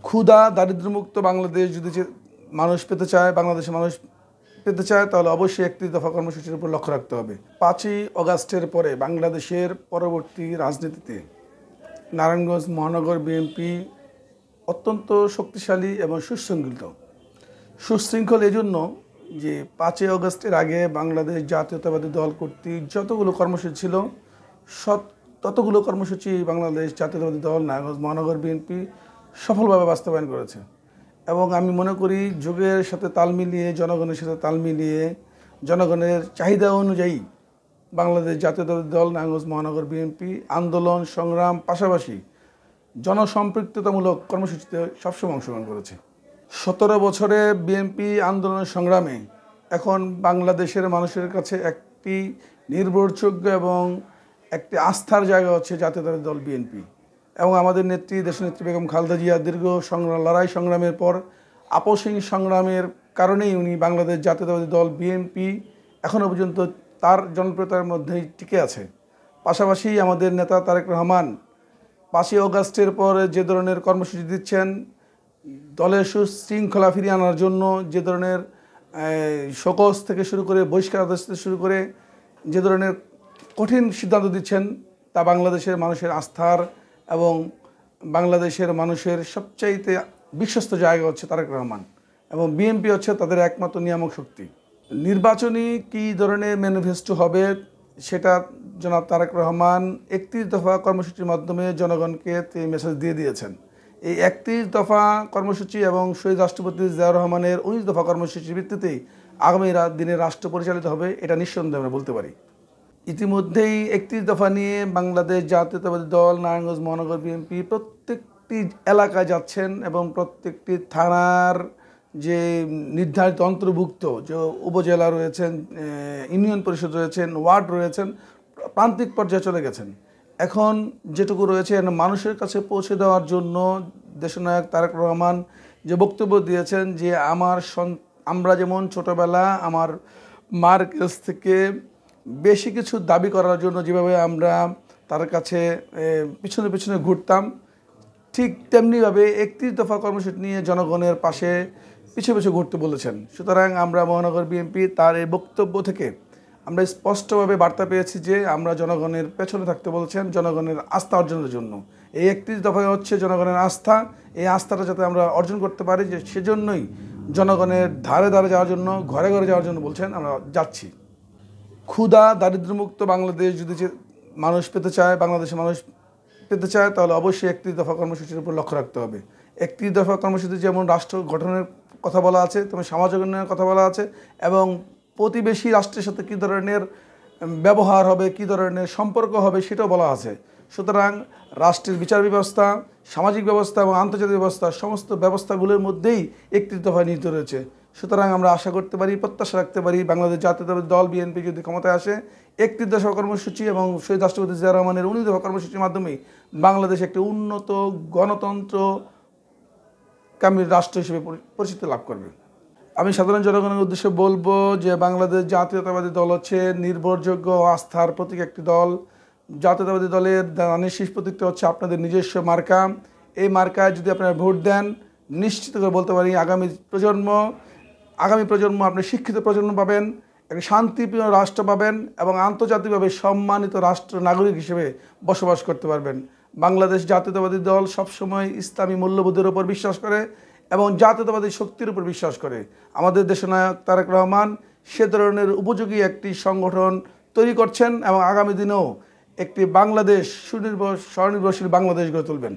ক্ষুধা দারিদ্র্যমুক্ত বাংলাদেশ যদি মানুষ পেতে চায়, বাংলাদেশের মানুষ পেতে চায়, তাহলে অবশ্যই একটি দফা কর্মসূচির উপর লক্ষ্য রাখতে হবে। 5ই অগাস্টের পরে বাংলাদেশের পরবর্তী রাজনীতিতে নারায়ণগঞ্জ মহানগর বিএনপি অত্যন্ত শক্তিশালী এবং সুশৃঙ্খল এই জন্য যে 5ই অগাস্টের আগে বাংলাদেশ জাতীয়তাবাদী দল কর্তৃক যতগুলো কর্মসূচি ছিল ততগুলো কর্মসূচি বাংলাদেশ জাতীয়তাবাদী দল নারায়ণগঞ্জ মহানগর বিএনপি সফলভাবে বাস্তবায়ন করেছে। এবং আমি মনে করি যুগের সাথে তাল মিলিয়ে, জনগণের সাথে তাল মিলিয়ে, জনগণের চাহিদা অনুযায়ী বাংলাদেশ জাতীয়তাবাদী দল নারায়ণগঞ্জ মহানগর বিএনপি আন্দোলন সংগ্রাম পাশাপাশি জনসম্পৃক্ততামূলক কর্মসূচিতে সবসময় অংশগ্রহণ করেছে। 17 বছরে বিএনপি আন্দোলন সংগ্রামে এখন বাংলাদেশের মানুষের কাছে একটি নির্ভরযোগ্য এবং একটি আস্থার জায়গা হচ্ছে জাতীয়তাবাদী দল বিএনপি। এবং আমাদের নেত্রী দেশনেত্রী বেগম খালেদা জিয়া দীর্ঘ লড়াই সংগ্রামের পর আপসহীন সংগ্রামের কারণেই উনি বাংলাদেশ জাতীয়তাবাদী দল বিএনপি এখনও পর্যন্ত তার জনপ্রিয়তার মধ্যেই টিকে আছে। পাশাপাশি আমাদের নেতা তারেক রহমান 5ই অগাস্টের পর যে ধরনের কর্মসূচি দিচ্ছেন, দলের সুশৃঙ্খলা ফিরিয়ে আনার জন্য যে ধরনের শোকজ থেকে শুরু করে বহিষ্কার আদেশ থেকে শুরু করে যে ধরনের কঠিন সিদ্ধান্ত দিচ্ছেন, তা বাংলাদেশের মানুষের আস্থার এবং বাংলাদেশের মানুষের সবচাইতে বিশ্বস্ত জায়গা হচ্ছে তারেক রহমান, এবং বিএনপি হচ্ছে তাদের একমাত্র নিয়ামক শক্তি। নির্বাচনী কী ধরনের ম্যানিফেস্টো হবে সেটা জনাব তারেক রহমান 31 দফা কর্মসূচির মাধ্যমে জনগণকে মেসেজ দিয়ে দিয়েছেন। এই 31 দফা কর্মসূচি এবং শহীদ রাষ্ট্রপতি জিয়াউর রহমানের 19 দফা কর্মসূচির ভিত্তিতেই আগামী দিনে রাষ্ট্র পরিচালিত হবে, এটা নিঃসন্দেহে আমরা বলতে পারি। ইতিমধ্যেই 31 দফা নিয়ে বাংলাদেশ জাতীয়তাবাদী দল নারায়ণগঞ্জ মহানগর বিএনপি প্রত্যেকটি এলাকায় যাচ্ছেন এবং প্রত্যেকটি থানার যে নির্ধারিত অন্তর্ভুক্ত যে উপজেলা রয়েছেন, ইউনিয়ন পরিষদ রয়েছেন, ওয়ার্ড রয়েছেন, প্রান্তিক পর্যায়ে চলে গেছেন। এখন যেটুকু রয়েছে মানুষের কাছে পৌঁছে দেওয়ার জন্য দেশনায়ক তারেক রহমান যে বক্তব্য দিয়েছেন যে আমরা যেমন ছোটোবেলা আমার মার কাছ থেকে বেশি কিছু দাবি করার জন্য যেভাবে আমরা তার কাছে পিছনে পিছনে ঘুরতাম, ঠিক তেমনিভাবে 31 দফা কর্মসূচি নিয়ে জনগণের পাশে পিছু পিছু ঘুরতে বলেছেন। সুতরাং আমরা মহানগর বিএনপি তার এই বক্তব্য থেকে আমরা স্পষ্টভাবে বার্তা পেয়েছি যে আমরা জনগণের পেছনে থাকতে বলছেন জনগণের আস্থা অর্জনের জন্য। এই 31 দফায় হচ্ছে জনগণের আস্থা, এই আস্থাটা যাতে আমরা অর্জন করতে পারি, যে সেজন্যই জনগণের ধারে ধারে যাওয়ার জন্য, ঘরে ঘরে যাওয়ার জন্য বলছেন, আমরা যাচ্ছি। ক্ষুধা দারিদ্র্যমুক্ত বাংলাদেশ যদি মানুষ পেতে চায়, বাংলাদেশের মানুষ পেতে চায়, তাহলে অবশ্যই 31 দফা কর্মসূচির উপর লক্ষ্য রাখতে হবে। 31 দফা কর্মসূচি যেমন রাষ্ট্র গঠনের কথা বলা আছে, তেমন সামাজিক উন্নয়নের কথা বলা আছে, এবং প্রতিবেশী রাষ্ট্রের সাথে কী ধরনের ব্যবহার হবে, কী ধরনের সম্পর্ক হবে সেটাও বলা আছে। সুতরাং রাষ্ট্রের বিচার ব্যবস্থা, সামাজিক ব্যবস্থা এবং আন্তর্জাতিক ব্যবস্থা, সমস্ত ব্যবস্থাগুলোর মধ্যেই 31 দফায় নিহিত রয়েছে। সুতরাং আমরা আশা করতে পারি, প্রত্যাশা রাখতে পারি, বাংলাদেশ জাতীয়তাবাদী দল বিএনপি যদি ক্ষমতায় আসে, 31 দফা কর্মসূচি এবং শহীদ রাষ্ট্রপতি জিয়াউর রহমানের 19 দফা কর্মসূচির মাধ্যমেই বাংলাদেশ একটি উন্নত গণতন্ত্রকামী রাষ্ট্র হিসেবে পরিচিতি লাভ করবে। আমি সাধারণ জনগণের উদ্দেশ্যে বলবো যে বাংলাদেশ জাতীয়তাবাদী দল হচ্ছে নির্ভরযোগ্য আস্থার প্রতীক একটি দল। জাতীয়তাবাদী দলের ধানের শীষ প্রতীকটা হচ্ছে আপনাদের নিজস্ব মার্কা। এই মার্কায় যদি আপনারা ভোট দেন, নিশ্চিত করে বলতে পারি আগামী প্রজন্ম আপনি শিক্ষিত প্রজন্ম পাবেন, একটি শান্তিপ্রিয় রাষ্ট্র পাবেন এবং আন্তর্জাতিকভাবে সম্মানিত রাষ্ট্র নাগরিক হিসেবে বসবাস করতে পারবেন। বাংলাদেশ জাতীয়তাবাদী দল সবসময় ইসলামী মূল্যবোধের উপর বিশ্বাস করে এবং জাতীয়তাবাদী শক্তির উপর বিশ্বাস করে। আমাদের দেশনায়ক তারেক রহমান সে ধরনের উপযোগী একটি সংগঠন তৈরি করছেন এবং আগামী দিনেও একটি বাংলাদেশ স্বনির্ভরশীল বাংলাদেশ গড়ে তুলবেন।